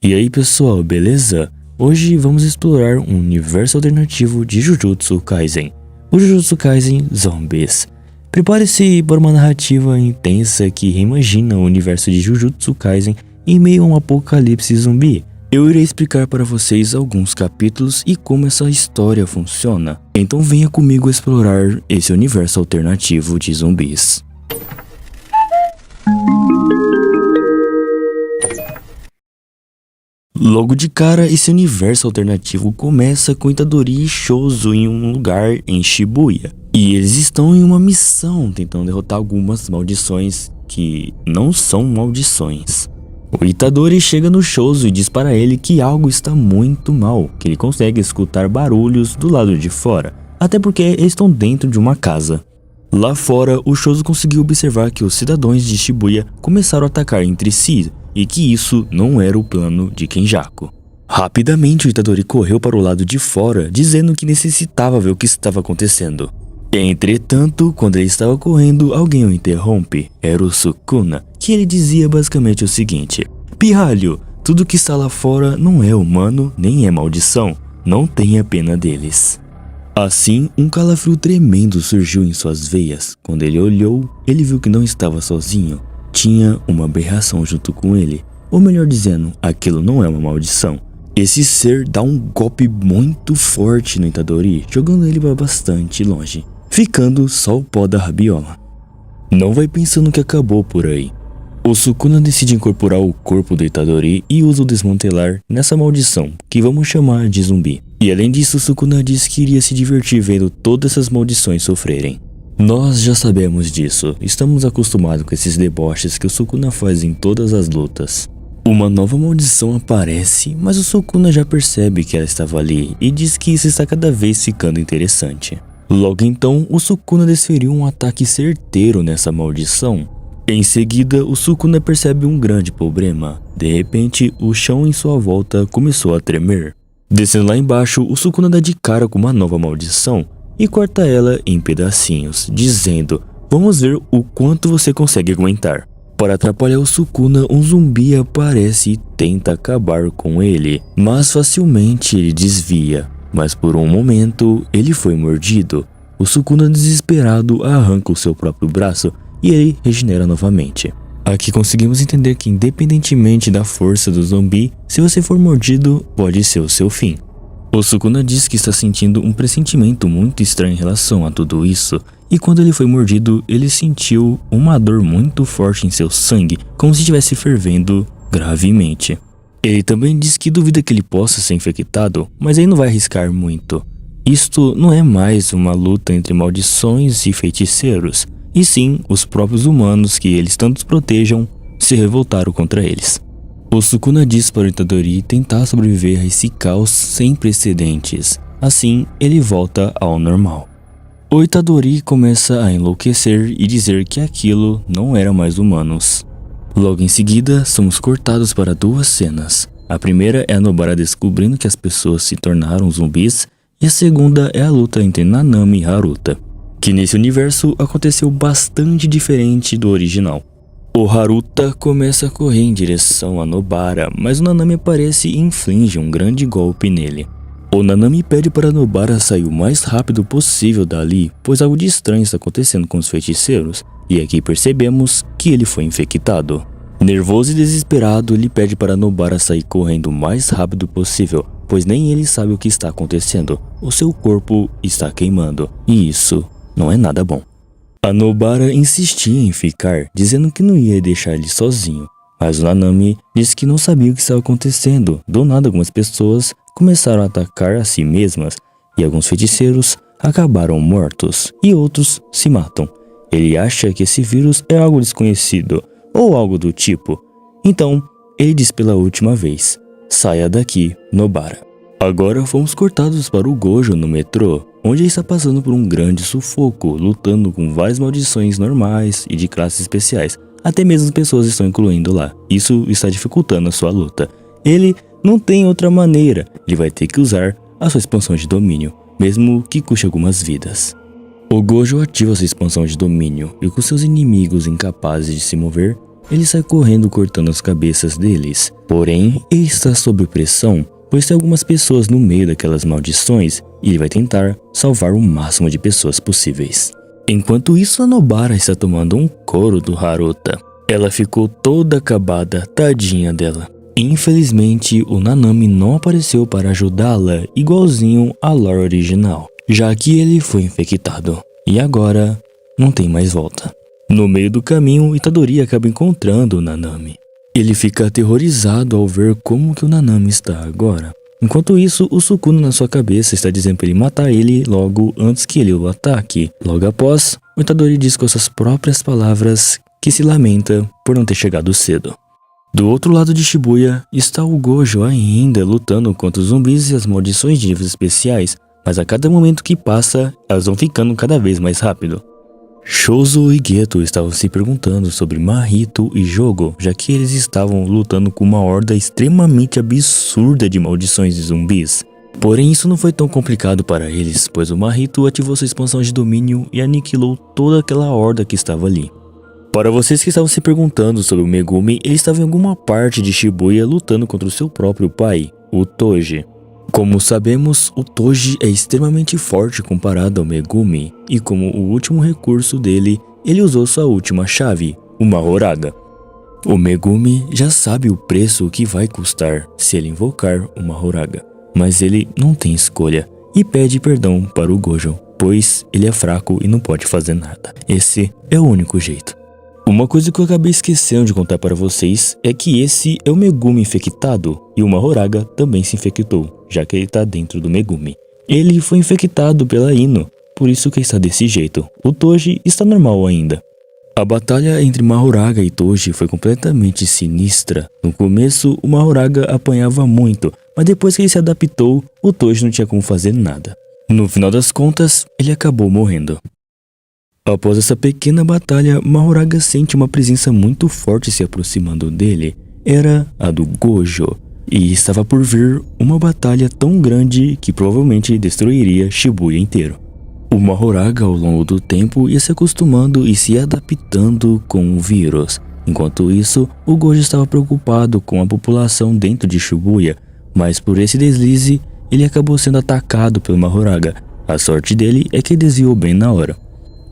E aí pessoal, beleza? Hoje vamos explorar um universo alternativo de Jujutsu Kaisen, o Jujutsu Kaisen Zombies. Prepare-se para uma narrativa intensa que reimagina o universo de Jujutsu Kaisen em meio a um apocalipse zumbi. Eu irei explicar para vocês alguns capítulos e como essa história funciona. Então venha comigo explorar esse universo alternativo de zumbis. Logo de cara, esse universo alternativo começa com Itadori e Choso em um lugar em Shibuya. E eles estão em uma missão tentando derrotar algumas maldições que não são maldições. O Itadori chega no Choso e diz para ele que algo está muito mal, que ele consegue escutar barulhos do lado de fora, até porque eles estão dentro de uma casa. Lá fora, o Choso conseguiu observar que os cidadãos de Shibuya começaram a atacar entre si, e que isso não era o plano de Kenjaku. Rapidamente o Itadori correu para o lado de fora, dizendo que necessitava ver o que estava acontecendo. Entretanto, quando ele estava correndo, alguém o interrompe. Era o Sukuna, que ele dizia basicamente o seguinte: "Pirralho, tudo que está lá fora não é humano, nem é maldição. Não tenha pena deles." Assim, um calafrio tremendo surgiu em suas veias. Quando ele olhou, ele viu que não estava sozinho. Tinha uma aberração junto com ele, ou melhor dizendo, aquilo não é uma maldição. Esse ser dá um golpe muito forte no Itadori, jogando ele para bastante longe, ficando só o pó da rabiola. Não vai pensando que acabou por aí. O Sukuna decide incorporar o corpo do Itadori e usa o desmantelar nessa maldição, que vamos chamar de zumbi. E além disso, o Sukuna diz que iria se divertir vendo todas essas maldições sofrerem. Nós já sabemos disso, estamos acostumados com esses deboches que o Sukuna faz em todas as lutas. Uma nova maldição aparece, mas o Sukuna já percebe que ela estava ali e diz que isso está cada vez ficando interessante. Logo então, o Sukuna desferiu um ataque certeiro nessa maldição. Em seguida, o Sukuna percebe um grande problema. De repente, o chão em sua volta começou a tremer. Descendo lá embaixo, o Sukuna dá de cara com uma nova maldição e corta ela em pedacinhos, dizendo: "Vamos ver o quanto você consegue aguentar." Para atrapalhar o Sukuna, um zumbi aparece e tenta acabar com ele, mas facilmente ele desvia. Mas por um momento, ele foi mordido. O Sukuna, desesperado, arranca o seu próprio braço e ele regenera novamente. Aqui conseguimos entender que, independentemente da força do zumbi, se você for mordido, pode ser o seu fim. O Sukuna diz que está sentindo um pressentimento muito estranho em relação a tudo isso, e quando ele foi mordido, ele sentiu uma dor muito forte em seu sangue, como se estivesse fervendo gravemente. Ele também diz que duvida que ele possa ser infectado, mas ele não vai arriscar muito. Isto não é mais uma luta entre maldições e feiticeiros, e sim os próprios humanos que eles tanto protejam se revoltaram contra eles. O Sukuna diz para o Itadori tentar sobreviver a esse caos sem precedentes. Assim, ele volta ao normal. O Itadori começa a enlouquecer e dizer que aquilo não era mais humanos. Logo em seguida, somos cortados para duas cenas. A primeira é a Nobara descobrindo que as pessoas se tornaram zumbis, e a segunda é a luta entre Nanami e Haruta, que nesse universo aconteceu bastante diferente do original. O Haruta começa a correr em direção a Nobara, mas o Nanami aparece e inflige um grande golpe nele. O Nanami pede para Nobara sair o mais rápido possível dali, pois algo de estranho está acontecendo com os feiticeiros, e aqui percebemos que ele foi infectado. Nervoso e desesperado, ele pede para Nobara sair correndo o mais rápido possível, pois nem ele sabe o que está acontecendo. O seu corpo está queimando, e isso não é nada bom. A Nobara insistia em ficar, dizendo que não ia deixar ele sozinho, mas o Nanami disse que não sabia o que estava acontecendo. Do nada, algumas pessoas começaram a atacar a si mesmas, e alguns feiticeiros acabaram mortos, e outros se matam. Ele acha que esse vírus é algo desconhecido, ou algo do tipo. Então, ele diz pela última vez: "Saia daqui, Nobara." Agora fomos cortados para o Gojo no metrô, onde ele está passando por um grande sufoco, lutando com várias maldições normais e de classes especiais. Até mesmo as pessoas estão incluindo lá. Isso está dificultando a sua luta. Ele não tem outra maneira, ele vai ter que usar a sua expansão de domínio, mesmo que custe algumas vidas. O Gojo ativa sua expansão de domínio e com seus inimigos incapazes de se mover, ele sai correndo cortando as cabeças deles. Porém, ele está sob pressão, pois tem algumas pessoas no meio daquelas maldições e ele vai tentar salvar o máximo de pessoas possíveis. Enquanto isso, a Nobara está tomando um couro do Haruta. Ela ficou toda acabada, tadinha dela. Infelizmente, o Nanami não apareceu para ajudá-la igualzinho a lore original, já que ele foi infectado. E agora, não tem mais volta. No meio do caminho, Itadori acaba encontrando o Nanami. Ele fica aterrorizado ao ver como que o Nanami está agora. Enquanto isso, o Sukuna na sua cabeça está dizendo para ele matar ele logo antes que ele o ataque. Logo após, o Itadori diz com suas próprias palavras que se lamenta por não ter chegado cedo. Do outro lado de Shibuya está o Gojo ainda lutando contra os zumbis e as maldições de níveis especiais, mas a cada momento que passa, elas vão ficando cada vez mais rápido. Shozo e Geto estavam se perguntando sobre Mahito e Jogo, já que eles estavam lutando com uma horda extremamente absurda de maldições de zumbis. Porém, isso não foi tão complicado para eles, pois o Mahito ativou sua expansão de domínio e aniquilou toda aquela horda que estava ali. Para vocês que estavam se perguntando sobre o Megumi, ele estava em alguma parte de Shibuya lutando contra o seu próprio pai, o Toji. Como sabemos, o Toji é extremamente forte comparado ao Megumi, e como o último recurso dele, ele usou sua última chave, o Mahoraga. O Megumi já sabe o preço que vai custar se ele invocar o Mahoraga, mas ele não tem escolha e pede perdão para o Gojo, pois ele é fraco e não pode fazer nada. Esse é o único jeito. Uma coisa que eu acabei esquecendo de contar para vocês é que esse é o Megumi infectado e o Mahoraga também se infectou, já que ele está dentro do Megumi. Ele foi infectado pela Ino, por isso que está desse jeito. O Toji está normal ainda. A batalha entre Mahoraga e Toji foi completamente sinistra. No começo, o Mahoraga apanhava muito, mas depois que ele se adaptou, o Toji não tinha como fazer nada. No final das contas, ele acabou morrendo. Após essa pequena batalha, Mahoraga sente uma presença muito forte se aproximando dele. Era a do Gojo, e estava por vir uma batalha tão grande que provavelmente destruiria Shibuya inteiro. O Mahoraga ao longo do tempo ia se acostumando e se adaptando com o vírus. Enquanto isso, o Gojo estava preocupado com a população dentro de Shibuya, mas por esse deslize, ele acabou sendo atacado pelo Mahoraga. A sorte dele é que desviou bem na hora.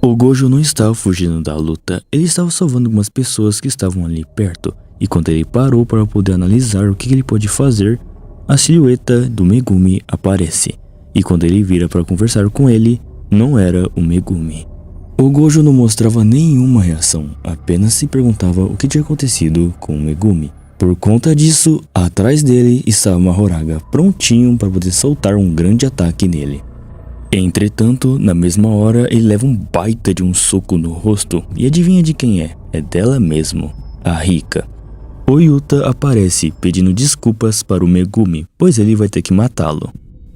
O Gojo não estava fugindo da luta, ele estava salvando algumas pessoas que estavam ali perto, e quando ele parou para poder analisar o que ele pode fazer, a silhueta do Megumi aparece, e quando ele vira para conversar com ele, não era o Megumi. O Gojo não mostrava nenhuma reação, apenas se perguntava o que tinha acontecido com o Megumi. Por conta disso, atrás dele estava Mahoraga, prontinho para poder soltar um grande ataque nele. Entretanto, na mesma hora, ele leva um baita de um soco no rosto, e adivinha de quem é? É dela mesmo, a Rika. O Yuta aparece pedindo desculpas para o Megumi, pois ele vai ter que matá-lo.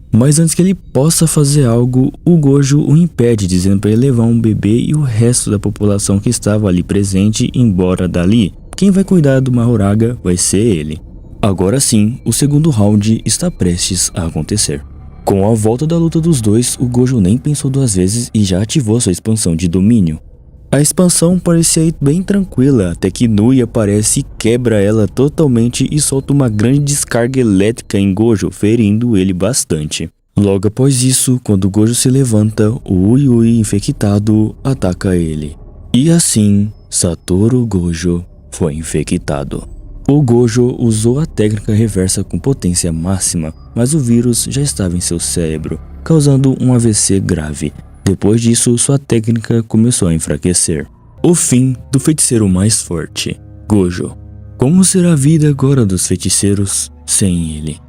Mas antes que ele possa fazer algo, o Gojo o impede, dizendo para ele levar um bebê e o resto da população que estava ali presente embora dali. Quem vai cuidar do Mahoraga vai ser ele. Agora sim, o segundo round está prestes a acontecer. Com a volta da luta dos dois, o Gojo nem pensou duas vezes e já ativou sua expansão de domínio. A expansão parecia ir bem tranquila, até que Nui aparece e quebra ela totalmente e solta uma grande descarga elétrica em Gojo, ferindo ele bastante. Logo após isso, quando Gojo se levanta, o Ui Ui infectado ataca ele. E assim, Satoru Gojo foi infectado. O Gojo usou a técnica reversa com potência máxima, mas o vírus já estava em seu cérebro, causando um AVC grave. Depois disso, sua técnica começou a enfraquecer. O fim do feiticeiro mais forte, Gojo. Como será a vida agora dos feiticeiros sem ele?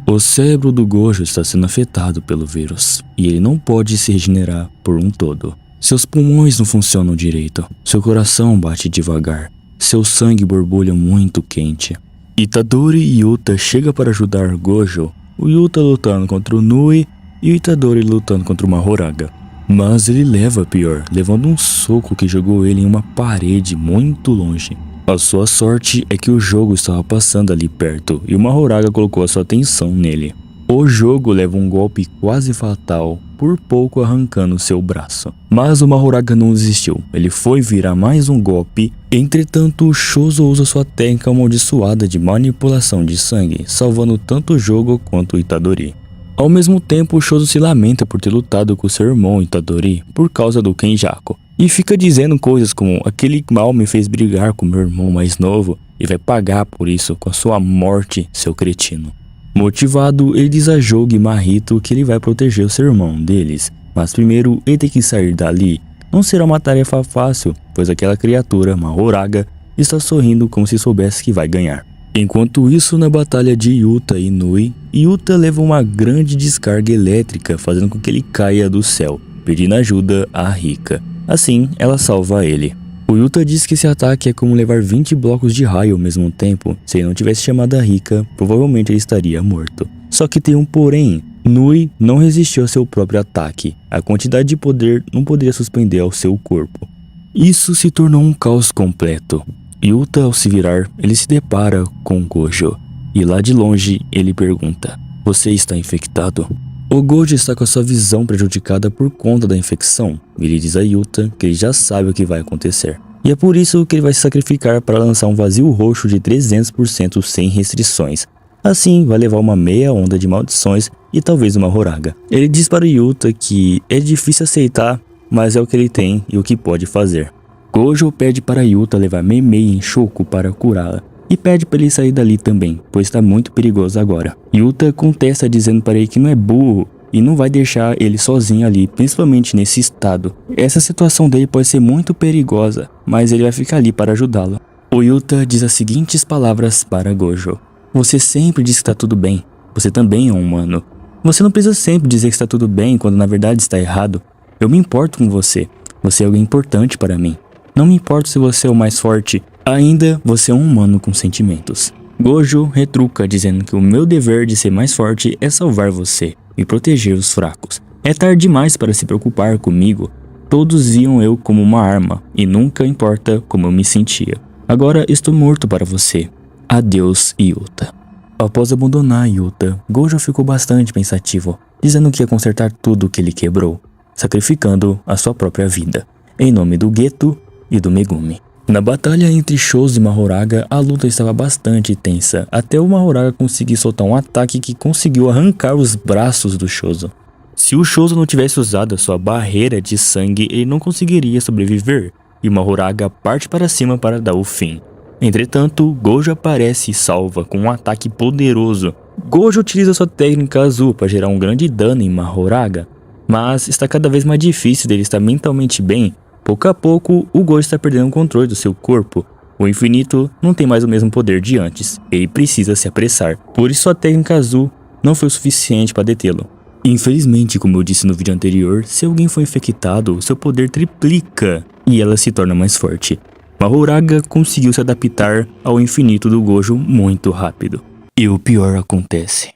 O cérebro do Gojo está sendo afetado pelo vírus, e ele não pode se regenerar por um todo. Seus pulmões não funcionam direito, seu coração bate devagar. Seu sangue borbulha muito quente. Itadori e Yuta chegam para ajudar Gojo, o Yuta lutando contra o Nui e o Itadori lutando contra o Mahoraga. Mas ele leva a pior, levando um soco que jogou ele em uma parede muito longe. A sua sorte é que o jogo estava passando ali perto e o Mahoraga colocou a sua atenção nele. O jogo leva um golpe quase fatal por pouco arrancando seu braço. Mas o Mahoraga não desistiu, ele foi virar mais um golpe. Entretanto, o Chozo usa sua técnica amaldiçoada de manipulação de sangue, salvando tanto o Jogo quanto o Itadori. Ao mesmo tempo, o Chozo se lamenta por ter lutado com seu irmão Itadori por causa do Kenjaku, e fica dizendo coisas como: aquele mal me fez brigar com meu irmão mais novo e vai pagar por isso com a sua morte, seu cretino. Motivado, ele diz a Jogo e Mahito que ele vai proteger o seu irmão deles, mas primeiro ele tem que sair dali. Não será uma tarefa fácil, pois aquela criatura, Mahoraga, está sorrindo como se soubesse que vai ganhar. Enquanto isso, na batalha de Yuta e Nui, Yuta leva uma grande descarga elétrica, fazendo com que ele caia do céu, pedindo ajuda a Rika. Assim, ela salva ele. O Yuta diz que esse ataque é como levar 20 blocos de raio ao mesmo tempo. Se ele não tivesse chamado a Rika, provavelmente ele estaria morto. Só que tem um porém: Nui não resistiu ao seu próprio ataque. A quantidade de poder não poderia suspender ao seu corpo. Isso se tornou um caos completo. Yuta, ao se virar, ele se depara com Gojo, e lá de longe ele pergunta: "Você está infectado?" O Gojo está com a sua visão prejudicada por conta da infecção. Ele diz a Yuta que ele já sabe o que vai acontecer, e é por isso que ele vai se sacrificar para lançar um vazio roxo de 300% sem restrições. Assim, vai levar uma meia onda de maldições e talvez uma Horaga. Ele diz para Yuta que é difícil aceitar, mas é o que ele tem e o que pode fazer. Gojo pede para Yuta levar Meimei em Shoko para curá-la, e pede para ele sair dali também, pois está muito perigoso agora. Yuta contesta dizendo para ele que não é burro e não vai deixar ele sozinho ali, principalmente nesse estado. Essa situação dele pode ser muito perigosa, mas ele vai ficar ali para ajudá-la. O Yuta diz as seguintes palavras para Gojo: "Você sempre diz que está tudo bem, você também é um humano. Você não precisa sempre dizer que está tudo bem quando na verdade está errado. Eu me importo com você, você é alguém importante para mim. Não me importa se você é o mais forte, ainda você é um humano com sentimentos." Gojo retruca dizendo que o meu dever de ser mais forte é salvar você e proteger os fracos. É tarde demais para se preocupar comigo. Todos viam eu como uma arma e nunca importa como eu me sentia. Agora estou morto para você. Adeus, Yuta. Após abandonar Yuta, Gojo ficou bastante pensativo, dizendo que ia consertar tudo o que ele quebrou, sacrificando a sua própria vida, em nome do Geto e do Megumi. Na batalha entre Chozo e Mahoraga, a luta estava bastante tensa, até o Mahoraga conseguir soltar um ataque que conseguiu arrancar os braços do Chozo. Se o Chozo não tivesse usado a sua barreira de sangue, ele não conseguiria sobreviver, e Mahoraga parte para cima para dar o fim. Entretanto, Gojo aparece e salva com um ataque poderoso. Gojo utiliza sua técnica azul para gerar um grande dano em Mahoraga, mas está cada vez mais difícil dele estar mentalmente bem. Pouco a pouco, o Gojo está perdendo o controle do seu corpo. O infinito não tem mais o mesmo poder de antes. Ele precisa se apressar. Por isso a técnica azul não foi o suficiente para detê-lo. Infelizmente, como eu disse no vídeo anterior, se alguém for infectado, seu poder triplica e ela se torna mais forte. Mahoraga conseguiu se adaptar ao infinito do Gojo muito rápido. E o pior acontece.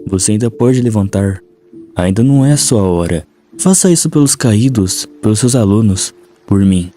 Você ainda pode levantar. Ainda não é a sua hora. Faça isso pelos caídos, pelos seus alunos, por mim.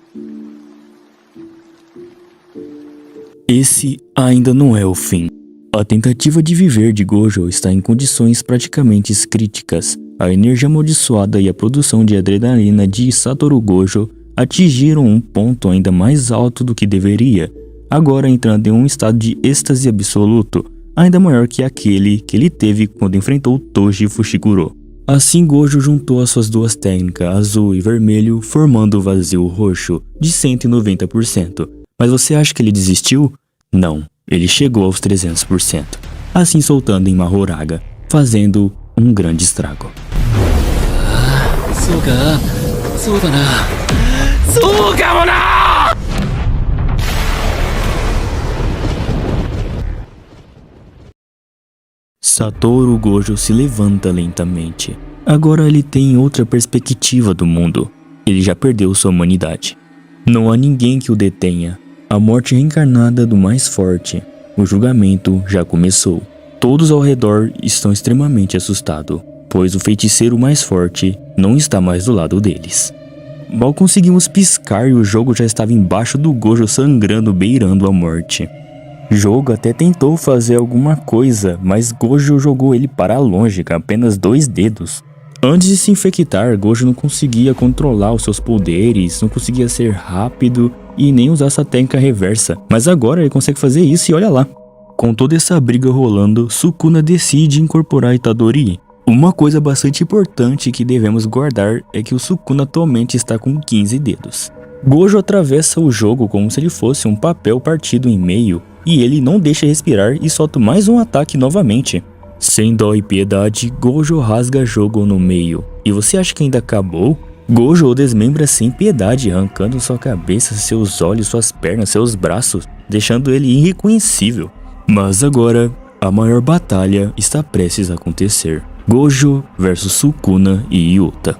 Esse ainda não é o fim. A tentativa de viver de Gojo está em condições praticamente críticas. A energia amaldiçoada e a produção de adrenalina de Satoru Gojo atingiram um ponto ainda mais alto do que deveria, agora entrando em um estado de êxtase absoluto, ainda maior que aquele que ele teve quando enfrentou Toji Fushiguro. Assim, Gojo juntou as suas duas técnicas, azul e vermelho, formando o vazio roxo de 190%. Mas você acha que ele desistiu? Não, ele chegou aos 300%, assim soltando em Mahoraga, fazendo um grande estrago. Satoru Gojo se levanta lentamente. Agora ele tem outra perspectiva do mundo. Ele já perdeu sua humanidade. Não há ninguém que o detenha. A morte reencarnada do mais forte. O julgamento já começou. Todos ao redor estão extremamente assustados, pois o feiticeiro mais forte não está mais do lado deles. Mal conseguimos piscar e o jogo já estava embaixo do Gojo sangrando, beirando a morte. Jogo até tentou fazer alguma coisa, mas Gojo jogou ele para longe com apenas 2 dedos. Antes de se infectar, Gojo não conseguia controlar os seus poderes, não conseguia ser rápido e nem usar sua técnica reversa, mas agora ele consegue fazer isso e olha lá. Com toda essa briga rolando, Sukuna decide incorporar Itadori. Uma coisa bastante importante que devemos guardar é que o Sukuna atualmente está com 15 dedos. Gojo atravessa o jogo como se ele fosse um papel partido em meio, e ele não deixa respirar e solta mais um ataque novamente. Sem dó e piedade, Gojo rasga jogo no meio. E você acha que ainda acabou? Gojo o desmembra sem piedade, arrancando sua cabeça, seus olhos, suas pernas, seus braços, deixando ele irreconhecível. Mas agora, a maior batalha está prestes a acontecer. Gojo versus Sukuna e Yuta.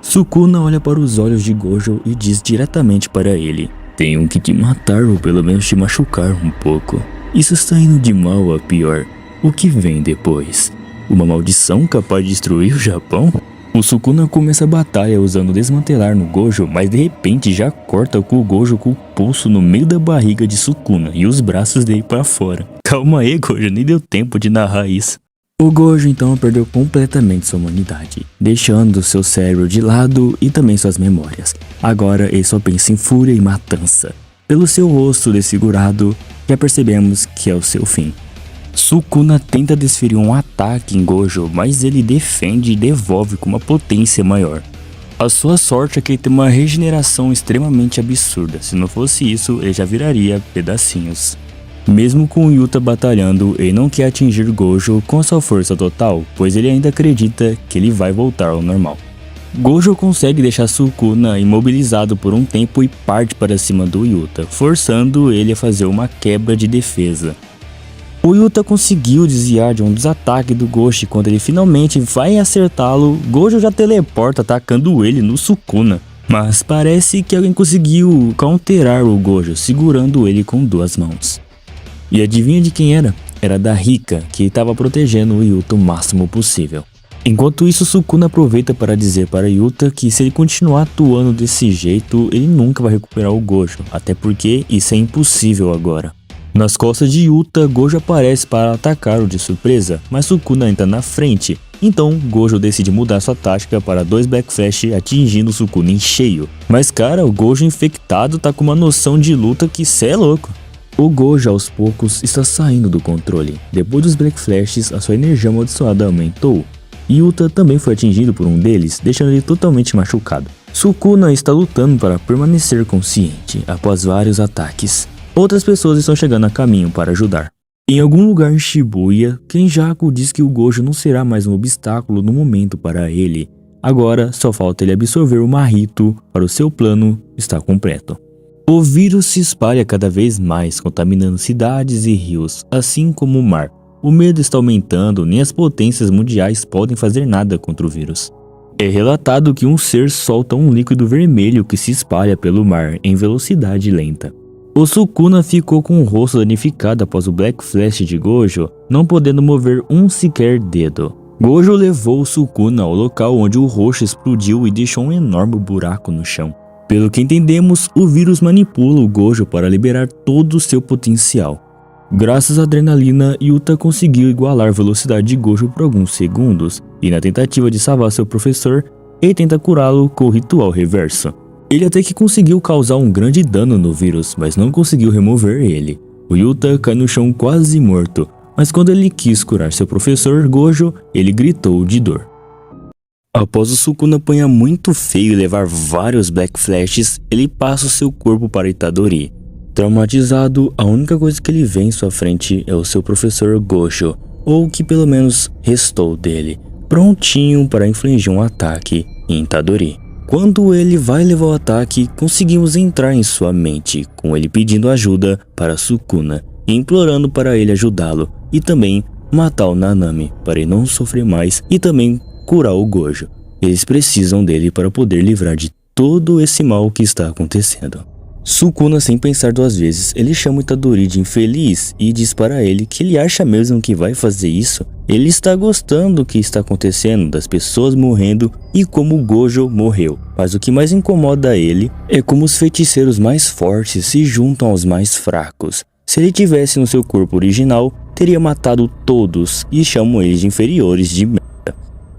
Sukuna olha para os olhos de Gojo e diz diretamente para ele: tenho que te matar ou pelo menos te machucar um pouco. Isso está indo de mal a pior. O que vem depois? Uma maldição capaz de destruir o Japão? O Sukuna começa a batalha usando desmantelar no Gojo, mas de repente já corta com o Gojo com o pulso no meio da barriga de Sukuna e os braços dele para fora. Calma aí, Gojo, nem deu tempo de narrar isso. O Gojo então perdeu completamente sua humanidade, deixando seu cérebro de lado e também suas memórias. Agora ele só pensa em fúria e matança. Pelo seu rosto desfigurado, já percebemos que é o seu fim. Sukuna tenta desferir um ataque em Gojo, mas ele defende e devolve com uma potência maior. A sua sorte é que ele tem uma regeneração extremamente absurda, se não fosse isso ele já viraria pedacinhos. Mesmo com Yuta batalhando, ele não quer atingir Gojo com sua força total, pois ele ainda acredita que ele vai voltar ao normal. Gojo consegue deixar Sukuna imobilizado por um tempo e parte para cima do Yuta, forçando ele a fazer uma quebra de defesa. O Yuta conseguiu desviar de um dos ataques do Gojo e quando ele finalmente vai acertá-lo, Gojo já teleporta atacando ele no Sukuna. Mas parece que alguém conseguiu counterar o Gojo, segurando ele com 2 mãos. E adivinha de quem era? Era da Rika, que estava protegendo o Yuta o máximo possível. Enquanto isso, Sukuna aproveita para dizer para Yuta que se ele continuar atuando desse jeito, ele nunca vai recuperar o Gojo, até porque isso é impossível agora. Nas costas de Yuta, Gojo aparece para atacar-o de surpresa, mas Sukuna entra na frente. Então, Gojo decide mudar sua tática para 2 Black Flash atingindo Sukuna em cheio. Mas cara, o Gojo infectado tá com uma noção de luta que cê é louco. O Gojo aos poucos está saindo do controle. Depois dos Black Flashes, a sua energia amaldiçoada aumentou. Yuta também foi atingido por um deles, deixando ele totalmente machucado. Sukuna está lutando para permanecer consciente após vários ataques. Outras pessoas estão chegando a caminho para ajudar. Em algum lugar em Shibuya, Kenjaku diz que o Gojo não será mais um obstáculo no momento para ele. Agora só falta ele absorver o Mahito para o seu plano estar completo. O vírus se espalha cada vez mais, contaminando cidades e rios, assim como o mar. O medo está aumentando, nem as potências mundiais podem fazer nada contra o vírus. É relatado que um ser solta um líquido vermelho que se espalha pelo mar em velocidade lenta. O Sukuna ficou com o rosto danificado após o Black Flash de Gojo, não podendo mover um sequer dedo. Gojo levou o Sukuna ao local onde o roxo explodiu e deixou um enorme buraco no chão. Pelo que entendemos, o vírus manipula o Gojo para liberar todo o seu potencial. Graças à adrenalina, Yuta conseguiu igualar a velocidade de Gojo por alguns segundos, e na tentativa de salvar seu professor, ele tenta curá-lo com o ritual reverso. Ele até que conseguiu causar um grande dano no vírus, mas não conseguiu remover ele. O Yuta cai no chão quase morto, mas quando ele quis curar seu professor Gojo, ele gritou de dor. Após o Sukuna apanhar muito feio e levar vários Black Flashes, ele passa o seu corpo para Itadori. Traumatizado, a única coisa que ele vê em sua frente é o seu professor Gojo, ou o que pelo menos restou dele, prontinho para infligir um ataque em Itadori. Quando ele vai levar o ataque, conseguimos entrar em sua mente, com ele pedindo ajuda para Sukuna, e implorando para ele ajudá-lo, e também matar o Nanami, para ele não sofrer mais, e também curar o Gojo. Eles precisam dele para poder livrar de todo esse mal que está acontecendo. Sukuna, sem pensar 2 vezes, ele chama Itadori de infeliz e diz para ele que ele acha mesmo que vai fazer isso. Ele está gostando do que está acontecendo, das pessoas morrendo e como o Gojo morreu. Mas o que mais incomoda ele é como os feiticeiros mais fortes se juntam aos mais fracos. Se ele tivesse no seu corpo original, teria matado todos e chamam eles de inferiores de merda.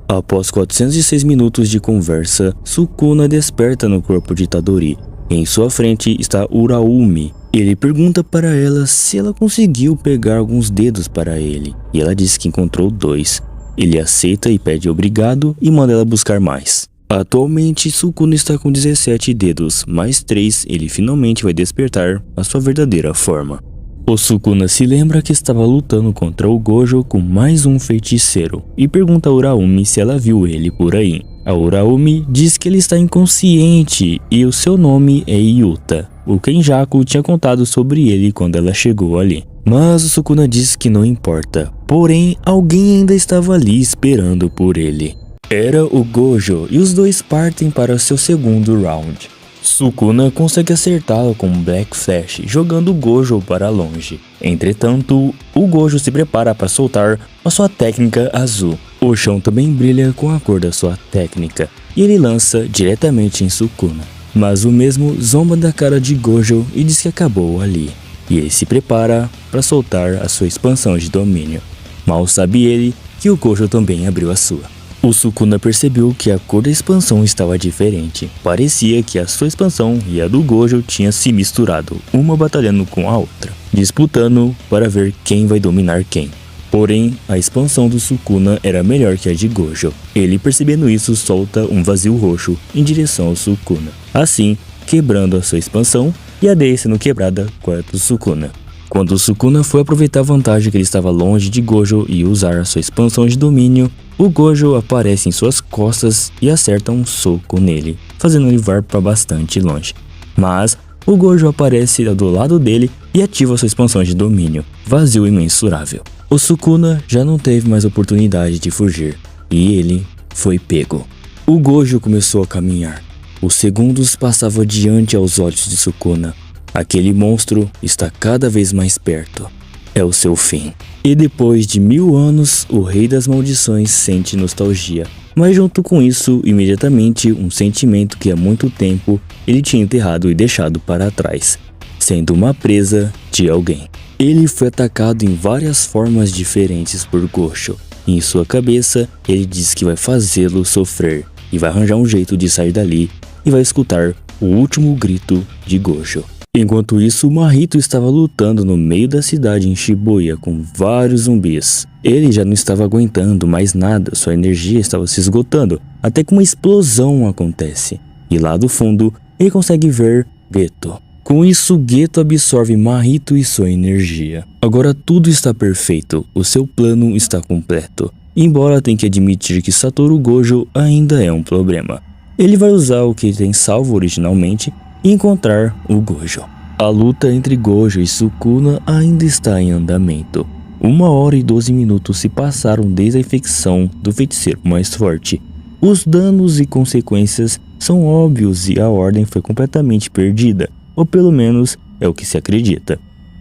Após 406 minutos de conversa, Sukuna desperta no corpo de Itadori. Em sua frente está Uraumi. Ele pergunta para ela se ela conseguiu pegar alguns dedos para ele, e ela diz que encontrou 2. Ele aceita e pede obrigado e manda ela buscar mais. Atualmente, Sukuna está com 17 dedos, mais 3 ele finalmente vai despertar a sua verdadeira forma. O Sukuna se lembra que estava lutando contra o Gojo com mais um feiticeiro e pergunta a Uraumi se ela viu ele por aí. A Uraumi diz que ele está inconsciente e o seu nome é Yuta. O Kenjaku tinha contado sobre ele quando ela chegou ali. Mas o Sukuna diz que não importa, porém alguém ainda estava ali esperando por ele. Era o Gojo e os dois partem para seu segundo round. Sukuna consegue acertá-lo com um Black Flash, jogando o Gojo para longe. Entretanto, o Gojo se prepara para soltar a sua técnica azul. O chão também brilha com a cor da sua técnica, e ele lança diretamente em Sukuna. Mas o mesmo zomba da cara de Gojo e diz que acabou ali. E ele se prepara para soltar a sua expansão de domínio. Mal sabe ele que o Gojo também abriu a sua. O Sukuna percebeu que a cor da expansão estava diferente. Parecia que a sua expansão e a do Gojo tinham se misturado, uma batalhando com a outra, disputando para ver quem vai dominar quem. Porém, a expansão do Sukuna era melhor que a de Gojo. Ele, percebendo isso, solta um vazio roxo em direção ao Sukuna, assim quebrando a sua expansão e a dele sendo quebrada com a do Sukuna. Quando o Sukuna foi aproveitar a vantagem que ele estava longe de Gojo e usar a sua expansão de domínio, o Gojo aparece em suas costas e acerta um soco nele, fazendo ele voar para bastante longe. Mas o Gojo aparece do lado dele e ativa sua expansão de domínio, vazio imensurável. O Sukuna já não teve mais oportunidade de fugir, e ele foi pego. O Gojo começou a caminhar. Os segundos passavam diante aos olhos de Sukuna. Aquele monstro está cada vez mais perto. É o seu fim. E depois de 1000 anos, o Rei das Maldições sente nostalgia. Mas junto com isso, imediatamente, um sentimento que há muito tempo ele tinha enterrado e deixado para trás, sendo uma presa de alguém. Ele foi atacado em várias formas diferentes por Gojo. E em sua cabeça, ele diz que vai fazê-lo sofrer e vai arranjar um jeito de sair dali e vai escutar o último grito de Gojo. Enquanto isso, Mahito estava lutando no meio da cidade em Shibuya com vários zumbis. Ele já não estava aguentando mais nada, sua energia estava se esgotando, até que uma explosão acontece. E lá do fundo, ele consegue ver Geto. Com isso, Geto absorve Mahito e sua energia. Agora tudo está perfeito, o seu plano está completo. Embora tenha que admitir que Satoru Gojo ainda é um problema. Ele vai usar o que tem salvo originalmente e encontrar o Gojo. A luta entre Gojo e Sukuna ainda está em andamento. 1 hora e 12 minutos se passaram desde a infecção do feiticeiro mais forte. Os danos e consequências são óbvios e a ordem foi completamente perdida, ou pelo menos é o que se acredita.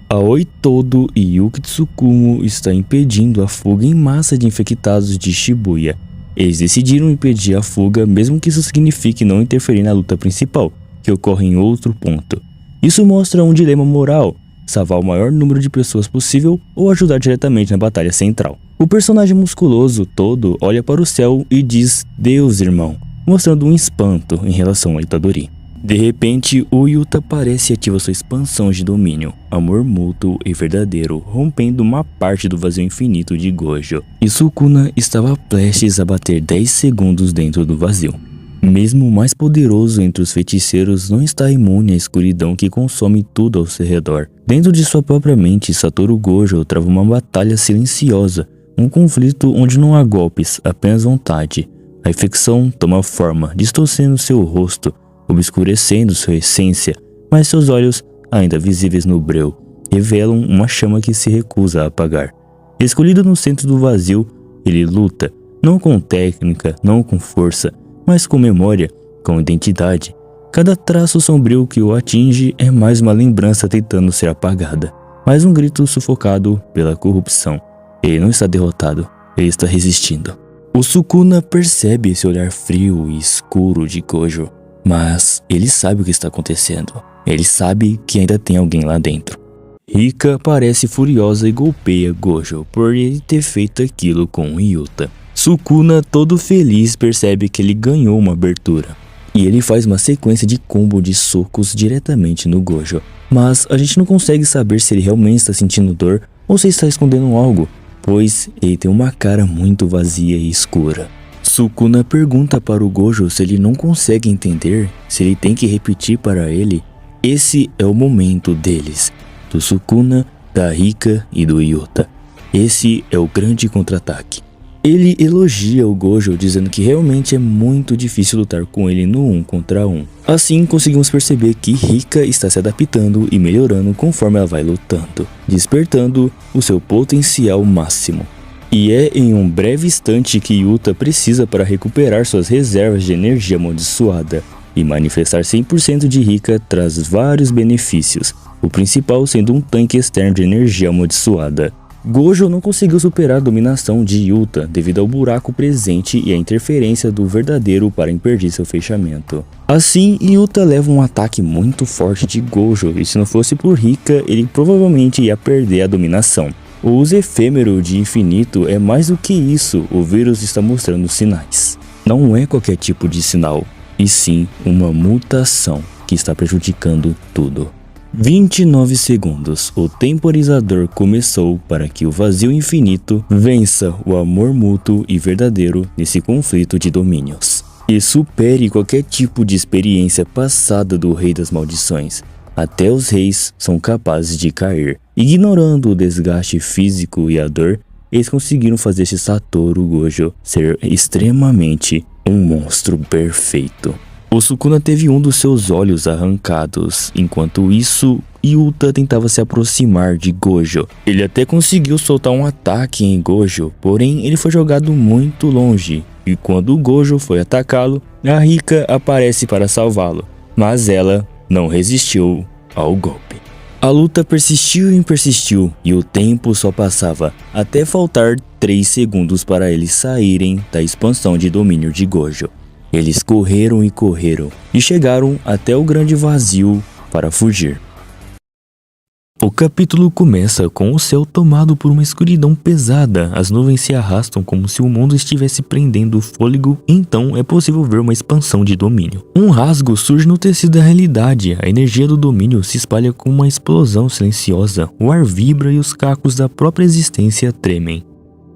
Aoi Todo e Yuki Tsukumo estão impedindo a fuga em massa de infectados de Shibuya. Eles decidiram impedir a fuga, mesmo que isso signifique não interferir na luta principal, que ocorre em outro ponto. Isso mostra um dilema moral: salvar o maior número de pessoas possível ou ajudar diretamente na batalha central. O personagem musculoso Todo olha para o céu e diz "Deus, irmão", mostrando um espanto em relação a Itadori. De repente, o Yuta aparece e ativa sua expansão de domínio, amor mútuo e verdadeiro, rompendo uma parte do vazio infinito de Gojo. E Sukuna estava prestes a bater 10 segundos dentro do vazio. Mesmo o mais poderoso entre os feiticeiros não está imune à escuridão que consome tudo ao seu redor. Dentro de sua própria mente, Satoru Gojo trava uma batalha silenciosa, um conflito onde não há golpes, apenas vontade. A infecção toma forma, distorcendo seu rosto, obscurecendo sua essência, mas seus olhos, ainda visíveis no breu, revelam uma chama que se recusa a apagar. Escolhido no centro do vazio, ele luta, não com técnica, não com força, mas com memória, com identidade. Cada traço sombrio que o atinge é mais uma lembrança tentando ser apagada, mais um grito sufocado pela corrupção. Ele não está derrotado, ele está resistindo. O Sukuna percebe esse olhar frio e escuro de Gojo, mas ele sabe o que está acontecendo. Ele sabe que ainda tem alguém lá dentro. Rika parece furiosa e golpeia Gojo por ele ter feito aquilo com Yuta. Sukuna, todo feliz, percebe que ele ganhou uma abertura. E ele faz uma sequência de combo de socos diretamente no Gojo. Mas a gente não consegue saber se ele realmente está sentindo dor ou se está escondendo algo, pois ele tem uma cara muito vazia e escura. Sukuna pergunta para o Gojo se ele não consegue entender, se ele tem que repetir para ele. Esse é o momento deles, do Sukuna, da Rika e do Yuta. Esse é o grande contra-ataque. Ele elogia o Gojo dizendo que realmente é muito difícil lutar com ele no 1 contra 1. Assim conseguimos perceber que Rika está se adaptando e melhorando conforme ela vai lutando, despertando o seu potencial máximo. E é em um breve instante que Yuta precisa para recuperar suas reservas de energia amaldiçoada. E manifestar 100% de Rika traz vários benefícios, o principal sendo um tanque externo de energia amaldiçoada. Gojo não conseguiu superar a dominação de Yuta devido ao buraco presente e à interferência do verdadeiro para impedir seu fechamento. Assim, Yuta leva um ataque muito forte de Gojo e se não fosse por Rika, ele provavelmente ia perder a dominação. O uso efêmero de infinito é mais do que isso, o vírus está mostrando sinais. Não é qualquer tipo de sinal, e sim uma mutação que está prejudicando tudo. 29 segundos. O temporizador começou para que o vazio infinito vença o amor mútuo e verdadeiro nesse conflito de domínios. E supere qualquer tipo de experiência passada do Rei das Maldições. Até os reis são capazes de cair. Ignorando o desgaste físico e a dor, eles conseguiram fazer esse Satoru Gojo ser extremamente um monstro perfeito. O Sukuna teve um dos seus olhos arrancados, enquanto isso, Yuta tentava se aproximar de Gojo. Ele até conseguiu soltar um ataque em Gojo, porém ele foi jogado muito longe, e quando Gojo foi atacá-lo, a Rika aparece para salvá-lo, mas ela não resistiu ao golpe. A luta persistiu e persistiu, e o tempo só passava, até faltar 3 segundos para eles saírem da expansão de domínio de Gojo. Eles correram e chegaram até o grande vazio para fugir. O capítulo começa com o céu tomado por uma escuridão pesada. As nuvens se arrastam como se o mundo estivesse prendendo o fôlego, então é possível ver uma expansão de domínio. Um rasgo surge no tecido da realidade, a energia do domínio se espalha com uma explosão silenciosa, o ar vibra e os cacos da própria existência tremem.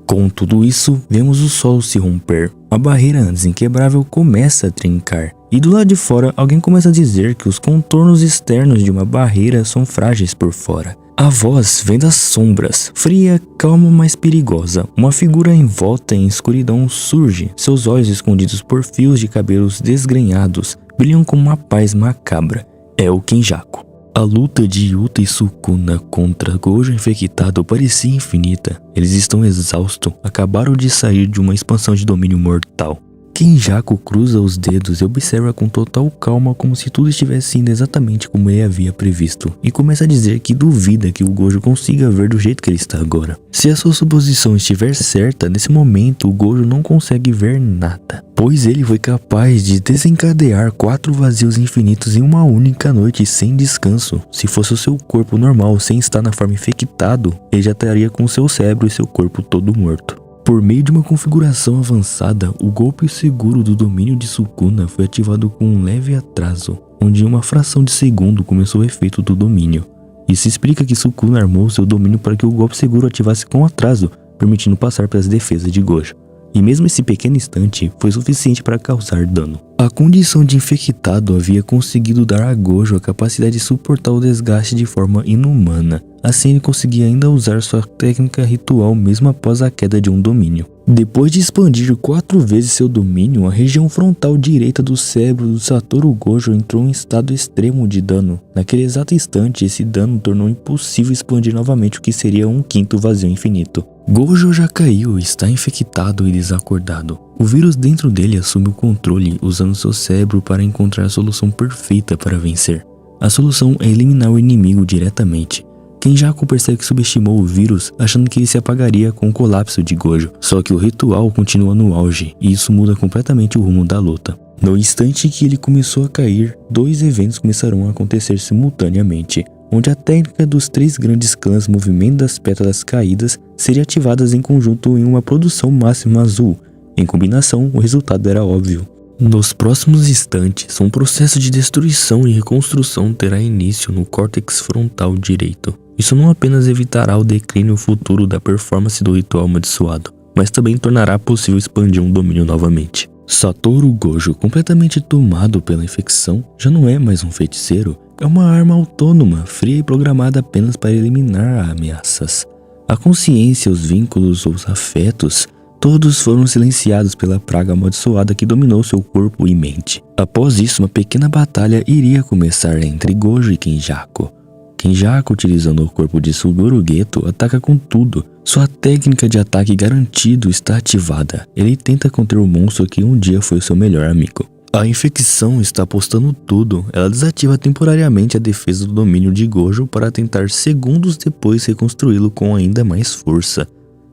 Com tudo isso, vemos o sol se romper. A barreira antes inquebrável começa a trincar. E do lado de fora, alguém começa a dizer que os contornos externos de uma barreira são frágeis por fora. A voz vem das sombras, fria, calma, mas perigosa. Uma figura envolta em escuridão surge. Seus olhos escondidos por fios de cabelos desgrenhados brilham com uma paz macabra. É o Kenjaku. A luta de Yuta e Sukuna contra Gojo infectado parecia infinita. Eles estão exaustos, acabaram de sair de uma expansão de domínio mortal. Kenjaku cruza os dedos e observa com total calma como se tudo estivesse indo exatamente como ele havia previsto, e começa a dizer que duvida que o Gojo consiga ver do jeito que ele está agora. Se a sua suposição estiver certa, nesse momento o Gojo não consegue ver nada, pois ele foi capaz de desencadear 4 vazios infinitos em uma única noite sem descanso. Se fosse o seu corpo normal sem estar na forma infectado, ele já estaria com seu cérebro e seu corpo todo morto. Por meio de uma configuração avançada, o golpe seguro do domínio de Sukuna foi ativado com um leve atraso, onde em uma fração de segundo começou o efeito do domínio. Isso explica que Sukuna armou seu domínio para que o golpe seguro ativasse com atraso, permitindo passar pelas defesas de Gojo. E mesmo esse pequeno instante foi suficiente para causar dano. A condição de infectado havia conseguido dar a Gojo a capacidade de suportar o desgaste de forma inumana. Assim ele conseguia ainda usar sua técnica ritual mesmo após a queda de um domínio. Depois de expandir 4 vezes seu domínio, a região frontal direita do cérebro do Satoru Gojo entrou em estado extremo de dano. Naquele exato instante, esse dano tornou impossível expandir novamente o que seria um 5º vazio infinito. Gojo já caiu e está infectado e desacordado. O vírus dentro dele assume o controle, usando seu cérebro para encontrar a solução perfeita para vencer. A solução é eliminar o inimigo diretamente. Kenjaku percebe que subestimou o vírus, achando que ele se apagaria com o colapso de Gojo. Só que o ritual continua no auge, e isso muda completamente o rumo da luta. No instante que ele começou a cair, 2 eventos começaram a acontecer simultaneamente. onde a técnica dos 3 grandes clãs movimento das pétalas caídas seria ativadas em conjunto em uma produção máxima azul. Em combinação, o resultado era óbvio. Nos próximos instantes, um processo de destruição e reconstrução terá início no córtex frontal direito. Isso não apenas evitará o declínio futuro da performance do ritual amaldiçoado, mas também tornará possível expandir um domínio novamente. Satoru Gojo, completamente tomado pela infecção, já não é mais um feiticeiro, é uma arma autônoma, fria e programada apenas para eliminar ameaças. A consciência, os vínculos ou os afetos, todos foram silenciados pela praga amaldiçoada que dominou seu corpo e mente. Após isso, uma pequena batalha iria começar entre Gojo e Kenjaku. Kenjaku, utilizando o corpo de Suguru Geto, ataca com tudo. Sua técnica de ataque garantido está ativada. Ele tenta conter o monstro que um dia foi seu melhor amigo. A infecção está apostando tudo. Ela desativa temporariamente a defesa do domínio de Gojo para tentar segundos depois reconstruí-lo com ainda mais força.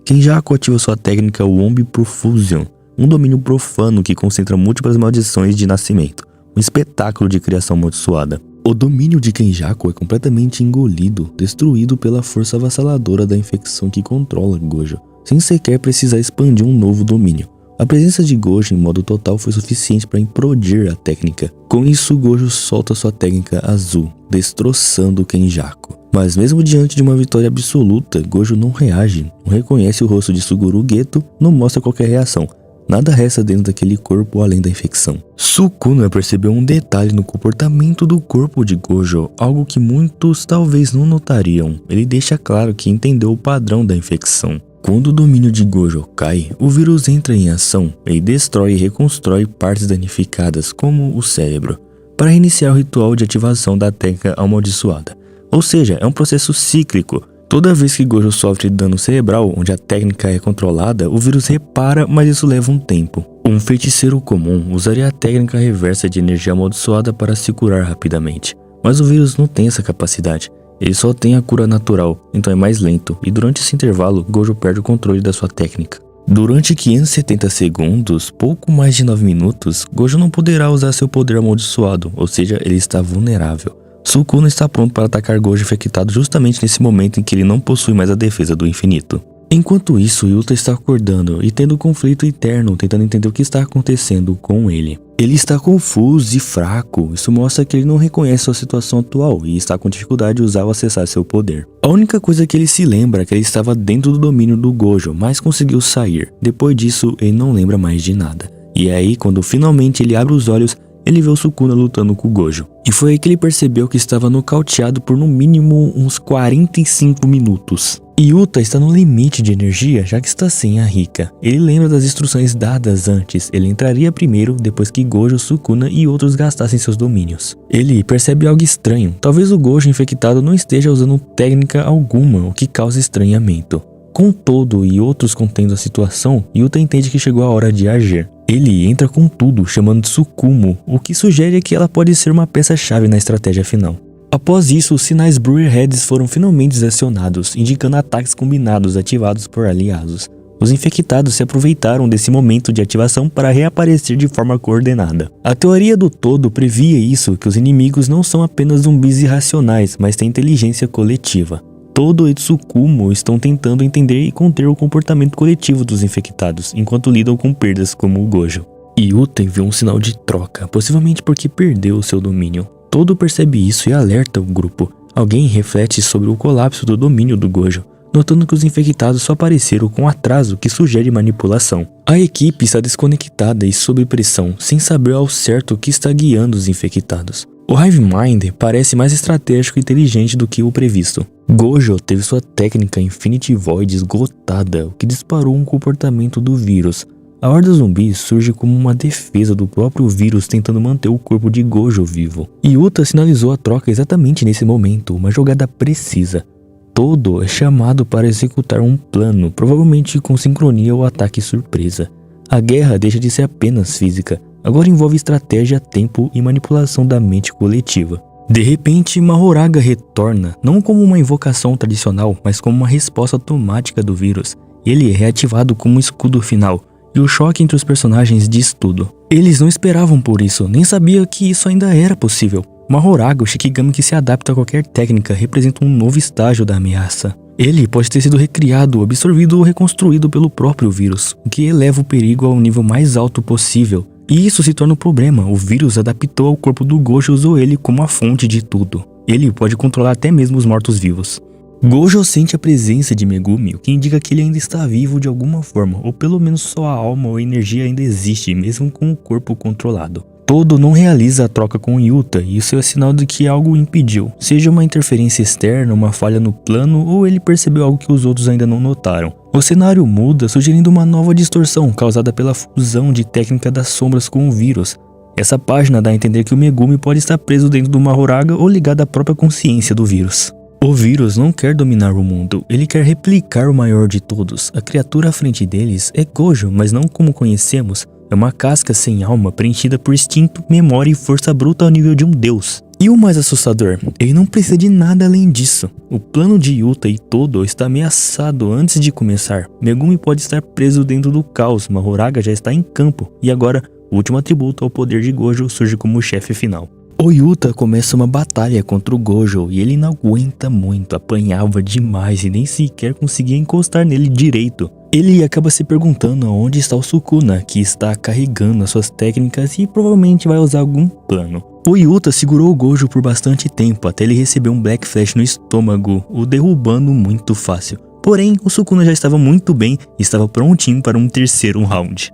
Kenjaku ativa sua técnica Womb Profusion, um domínio profano que concentra múltiplas maldições de nascimento, um espetáculo de criação amaldiçoada. O domínio de Kenjaku é completamente engolido, destruído pela força avassaladora da infecção que controla Gojo, sem sequer precisar expandir um novo domínio. A presença de Gojo em modo total foi suficiente para implodir a técnica. Com isso, Gojo solta sua técnica azul, destroçando Kenjaku. Mas mesmo diante de uma vitória absoluta, Gojo não reage, não reconhece o rosto de Suguru Geto, não mostra qualquer reação. Nada resta dentro daquele corpo além da infecção. Sukuna percebeu um detalhe no comportamento do corpo de Gojo, algo que muitos talvez não notariam. Ele deixa claro que entendeu o padrão da infecção. Quando o domínio de Gojo cai, o vírus entra em ação e destrói e reconstrói partes danificadas, como o cérebro, para reiniciar o ritual de ativação da técnica amaldiçoada. Ou seja, é um processo cíclico. Toda vez que Gojo sofre dano cerebral, onde a técnica é controlada, o vírus repara, mas isso leva um tempo. Um feiticeiro comum usaria a técnica reversa de energia amaldiçoada para se curar rapidamente. Mas o vírus não tem essa capacidade. Ele só tem a cura natural, então é mais lento, e durante esse intervalo, Gojo perde o controle da sua técnica. Durante 570 segundos, pouco mais de 9 minutos, Gojo não poderá usar seu poder amaldiçoado, ou seja, ele está vulnerável. Sukuna está pronto para atacar Gojo infectado justamente nesse momento em que ele não possui mais a defesa do infinito. Enquanto isso, Yuta está acordando e tendo um conflito interno, tentando entender o que está acontecendo com ele. Ele está confuso e fraco, isso mostra que ele não reconhece sua situação atual e está com dificuldade de usar ou acessar seu poder. A única coisa que ele se lembra é que ele estava dentro do domínio do Gojo, mas conseguiu sair. Depois disso, ele não lembra mais de nada. E aí, quando finalmente ele abre os olhos, ele vê o Sukuna lutando com o Gojo. E foi aí que ele percebeu que estava nocauteado por no mínimo uns 45 minutos. Yuta está no limite de energia, já que está sem a Rika. Ele lembra das instruções dadas antes. Ele entraria primeiro, depois que Gojo, Sukuna e outros gastassem seus domínios. Ele percebe algo estranho. Talvez o Gojo infectado não esteja usando técnica alguma, o que causa estranhamento. Com todo e outros contendo a situação, Yuta entende que chegou a hora de agir. Ele entra com tudo, chamando de Tsukumo, o que sugere que ela pode ser uma peça-chave na estratégia final. Após isso, os sinais Brewerheads foram finalmente acionados, indicando ataques combinados ativados por aliados. Os infectados se aproveitaram desse momento de ativação para reaparecer de forma coordenada. A teoria do todo previa isso, que os inimigos não são apenas zumbis irracionais, mas têm inteligência coletiva. Todo e Tsukumo estão tentando entender e conter o comportamento coletivo dos infectados, enquanto lidam com perdas como o Gojo. Yuta enviou um sinal de troca, possivelmente porque perdeu o seu domínio. Todo percebe isso e alerta o grupo. Alguém reflete sobre o colapso do domínio do Gojo, notando que os infectados só apareceram com atraso que sugere manipulação. A equipe está desconectada e sob pressão, sem saber ao certo o que está guiando os infectados. O Hive Mind parece mais estratégico e inteligente do que o previsto. Gojo teve sua técnica Infinity Void esgotada, o que disparou um comportamento do vírus. A horda zumbi surge como uma defesa do próprio vírus tentando manter o corpo de Gojo vivo. Yuta sinalizou a troca exatamente nesse momento, uma jogada precisa. Todo é chamado para executar um plano, provavelmente com sincronia ou ataque surpresa. A guerra deixa de ser apenas física, agora envolve estratégia, tempo e manipulação da mente coletiva. De repente, Mahoraga retorna, não como uma invocação tradicional, mas como uma resposta automática do vírus. Ele é reativado como um escudo final, e o choque entre os personagens diz tudo. Eles não esperavam por isso, nem sabiam que isso ainda era possível. Mahoraga, o Shikigami que se adapta a qualquer técnica, representa um novo estágio da ameaça. Ele pode ter sido recriado, absorvido ou reconstruído pelo próprio vírus, o que eleva o perigo ao nível mais alto possível. E isso se torna um problema, o vírus adaptou ao corpo do Gojo e usou ele como a fonte de tudo. Ele pode controlar até mesmo os mortos-vivos. Gojo sente a presença de Megumi, o que indica que ele ainda está vivo de alguma forma, ou pelo menos sua alma ou energia ainda existe, mesmo com o corpo controlado. Todo não realiza a troca com Yuta, e isso é sinal de que algo o impediu, seja uma interferência externa, uma falha no plano, ou ele percebeu algo que os outros ainda não notaram. O cenário muda, sugerindo uma nova distorção causada pela fusão de técnica das sombras com o vírus. Essa página dá a entender que o Megumi pode estar preso dentro do Mahoraga ou ligado à própria consciência do vírus. O vírus não quer dominar o mundo, ele quer replicar o maior de todos. A criatura à frente deles é Gojo, mas não como conhecemos. É uma casca sem alma, preenchida por instinto, memória e força bruta ao nível de um deus. E o mais assustador, ele não precisa de nada além disso. O plano de Yuta e Todo está ameaçado antes de começar. Megumi pode estar preso dentro do caos, Mahoraga já está em campo. E agora, o último atributo ao poder de Gojo surge como o chefe final. O Yuta começa uma batalha contra o Gojo e ele não aguenta muito, apanhava demais e nem sequer conseguia encostar nele direito. Ele acaba se perguntando onde está o Sukuna, que está carregando as suas técnicas e provavelmente vai usar algum plano. O Yuta segurou o Gojo por bastante tempo até ele receber um Black Flash no estômago, o derrubando muito fácil. Porém, o Sukuna já estava muito bem e estava prontinho para um terceiro round.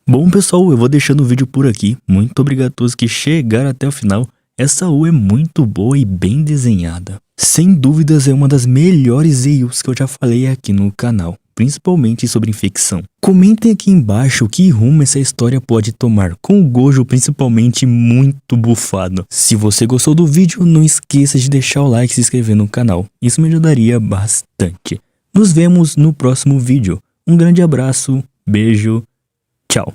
Bom pessoal, eu vou deixando o vídeo por aqui, muito obrigado a todos que chegaram até o final, essa U é muito boa e bem desenhada. Sem dúvidas é uma das melhores EUs que eu já falei aqui no canal, principalmente sobre infecção. Comentem aqui embaixo que rumo essa história pode tomar, com o Gojo principalmente muito bufado. Se você gostou do vídeo, não esqueça de deixar o like e se inscrever no canal, isso me ajudaria bastante. Nos vemos no próximo vídeo, um grande abraço, beijo. Tchau.